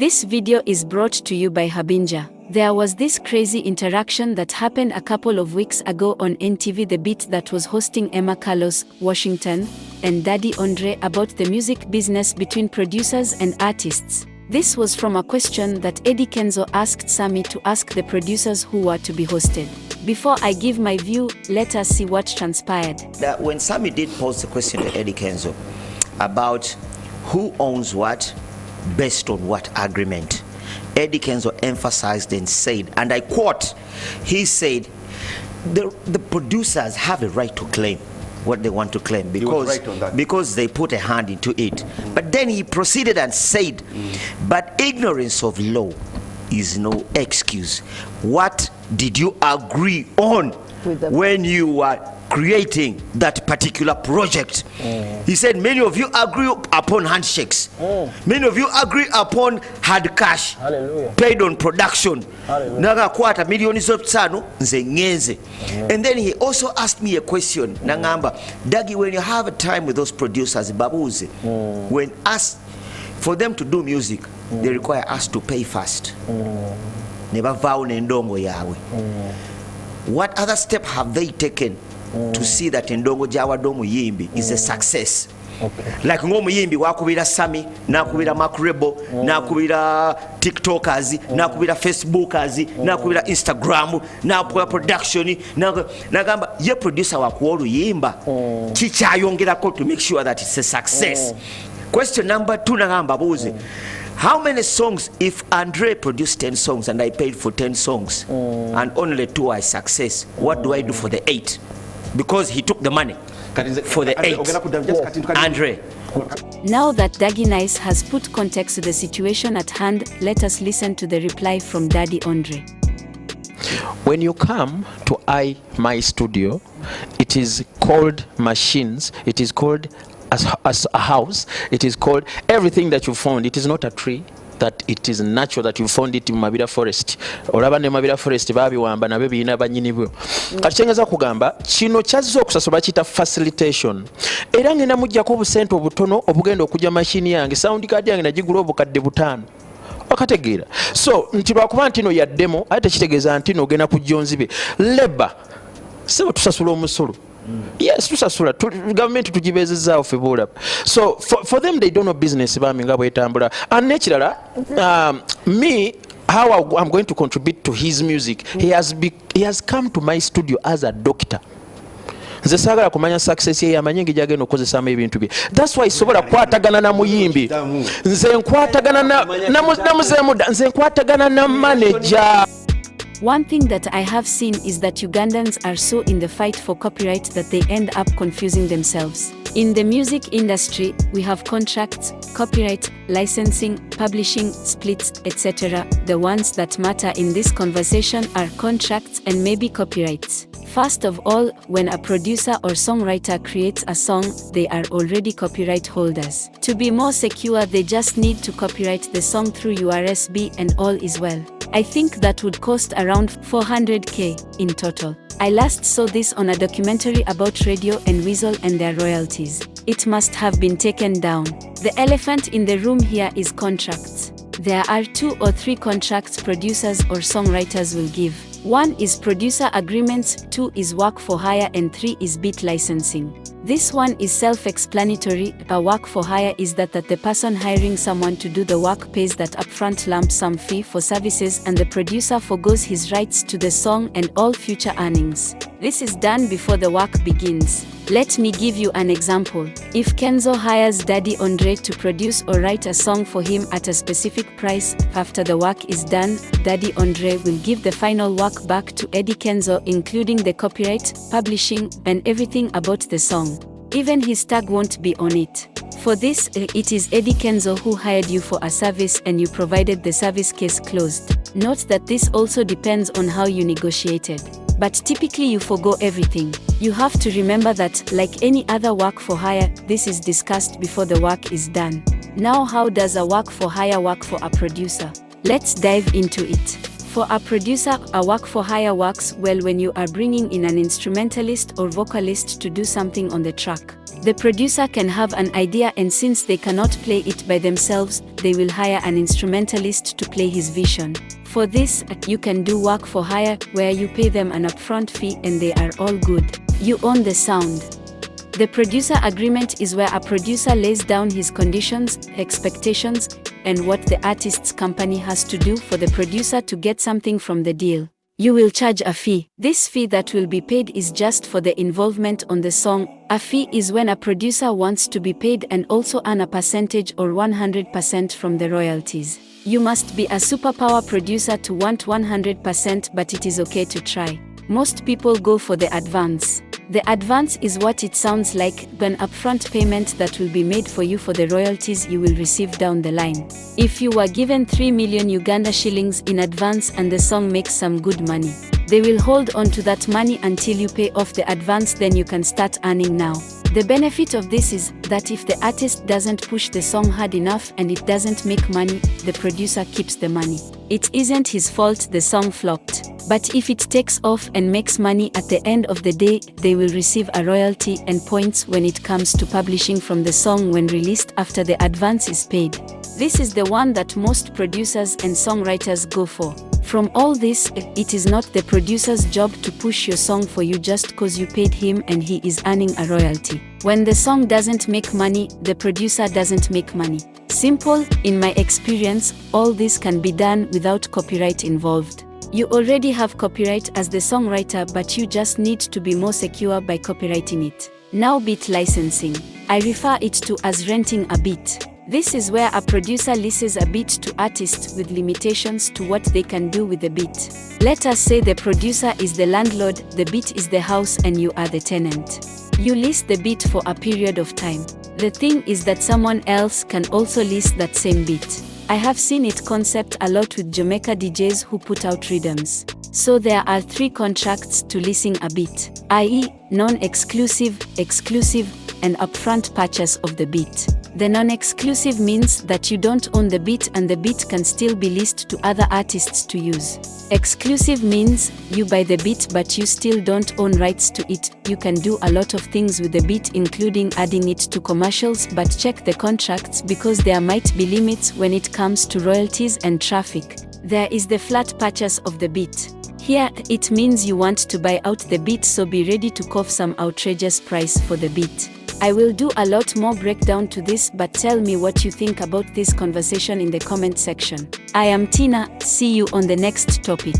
This video is brought to you by Habinja. There was this crazy interaction that happened a couple of weeks ago on NTV the Beat that was hosting Emma Carlos, Washington, and Daddy Andre about the music business between producers and artists. This was from a question that Eddy Kenzo asked Sammy to ask the producers who were to be hosted. Before I give my view, let us see what transpired. When Sammy did pose the question to Eddy Kenzo about who owns what, based on what agreement, Eddy Kenzo emphasized and said, and I quote, he said, the producers have a right to claim what they want to claim because they put a hand into it. But then he proceeded and said, but ignorance of law is no excuse. What did you agree on when you were creating that particular project? He said many of you agree upon handshakes. Many of you agree upon hard cash. Hallelujah. Paid on production. Nagakwata millions of tsano nze ngenze. And then he also asked me a question. Nangamba, Dagi, when you have a time with those producers, babuze, when asked for them to do music, they require us to pay first. Never vow ndongo yawe. What other step have they taken to see that ndongo jawa domu yimbi is a success? Like ngomu yimbi wakubira Sammy, nakubira Makrebo, nakubira TikTokers, nakubira Facebookers, nakubira Instagram, nakubira production, nagamba ye producer wakuolu yimba chichayongerako to make sure that it's a success. Question number 2 nagamba buze. How many songs, if Andre produced 10 songs and I paid for 10 songs and only 2 are success, what do I do for the 8? Because he took the money for the 8. Andre. Now that Dagi Nice has put context to the situation at hand, let us listen to the reply from Daddy Andre. When you come to my studio, it is called machines, it is called as a house, it is called everything that you found. It is not a tree, that it is natural that you found it in Mabira forest. Olaba ne Mabira forest babi wamba na bebi ina banyini bwo. Kachengeza kugamba kino kyazizo okusasoba kita facilitation. Era ngenda mujja ko obusente obutono obugenda okujja machine yange sound card yange najigula obukadde butano. Wakategeera. So nti lwakuba ntino ya demo ate kitegeeza ntino ogenda kujonzibe. Leba sebo tusasula omusolo. Yes, tusasula government tugibezezaawo fe bola. So for them they don't know business bami nga bwetambula. And naturally me, how I'm going to contribute to his music, he has come to my studio as a doctor. Nze sagala kumanya success ye amanyingi jagenda okozesa ebintu bye. That's why sobola kwatagana na muyimbi. Nze nkwatagana na muzemuda, nze nkwatagana na manager. One thing that I have seen is that Ugandans are so in the fight for copyright that they end up confusing themselves. In the music industry, we have contracts, copyright, licensing, publishing, splits, etc. The ones that matter in this conversation are contracts and maybe copyrights. First of all, when a producer or songwriter creates a song, they are already copyright holders. To be more secure, they just need to copyright the song through USB and all is well. I think that would cost around 400k in total. I last saw this on a documentary about Radio and Weasel and their royalties. It must have been taken down. The elephant in the room here is contracts. There are 2 or 3 contracts producers or songwriters will give. 1 is producer agreements, 2 is work for hire, and 3 is beat licensing. This one is self-explanatory. A work for hire is that the person hiring someone to do the work pays that upfront lump sum fee for services and the producer forgoes his rights to the song and all future earnings. This is done before the work begins. Let me give you an example. If Kenzo hires Daddy Andre to produce or write a song for him at a specific price, after the work is done, Daddy Andre will give the final work back to Eddy Kenzo, including the copyright, publishing, and everything about the song. Even his tag won't be on it. For this, it is Eddy Kenzo who hired you for a service and you provided the service, case closed. Note that this also depends on how you negotiated. But typically you forgo everything. You have to remember that, like any other work for hire, this is discussed before the work is done. Now, how does a work for hire work for a producer? Let's dive into it. For a producer, a work for hire works well when you are bringing in an instrumentalist or vocalist to do something on the track. The producer can have an idea, and since they cannot play it by themselves, they will hire an instrumentalist to play his vision. For this, you can do work for hire, where you pay them an upfront fee and they are all good. You own the sound. The producer agreement is where a producer lays down his conditions, expectations, and what the artist's company has to do for the producer to get something from the deal. You will charge a fee. This fee that will be paid is just for the involvement on the song. A fee is when a producer wants to be paid and also earn a percentage or 100% from the royalties. You must be a superpower producer to want 100%, but it is okay to try. Most people go for the advance. The advance is what it sounds like, an upfront payment that will be made for you for the royalties you will receive down the line. If you were given 3 million Uganda shillings in advance and the song makes some good money, they will hold on to that money until you pay off the advance, then you can start earning now. The benefit of this is that if the artist doesn't push the song hard enough and it doesn't make money, the producer keeps the money. It isn't his fault the song flopped. But if it takes off and makes money, at the end of the day, they will receive a royalty and points when it comes to publishing from the song when released after the advance is paid. This is the one that most producers and songwriters go for. From all this, it is not the producer's job to push your song for you just cause you paid him and he is earning a royalty. When the song doesn't make money, the producer doesn't make money. Simple. In my experience, all this can be done without copyright involved. You already have copyright as the songwriter, but you just need to be more secure by copyrighting it. Now, beat licensing. I refer it to as renting a beat. This is where a producer leases a beat to artists with limitations to what they can do with the beat. Let us say the producer is the landlord, the beat is the house, and you are the tenant. You lease the beat for a period of time. The thing is that someone else can also lease that same beat. I have seen it concept a lot with Jamaica DJs who put out rhythms. So there are 3 contracts to leasing a beat, i.e., non-exclusive, exclusive, and upfront purchase of the beat. The non-exclusive means that you don't own the beat and the beat can still be leased to other artists to use. Exclusive means you buy the beat but you still don't own rights to it. You can do a lot of things with the beat, including adding it to commercials, but check the contracts because there might be limits when it comes to royalties and traffic. There is the flat purchase of the beat. Here, it means you want to buy out the beat, so be ready to cough some outrageous price for the beat. I will do a lot more breakdown to this, but tell me what you think about this conversation in the comment section. I am Tina, see you on the next topic.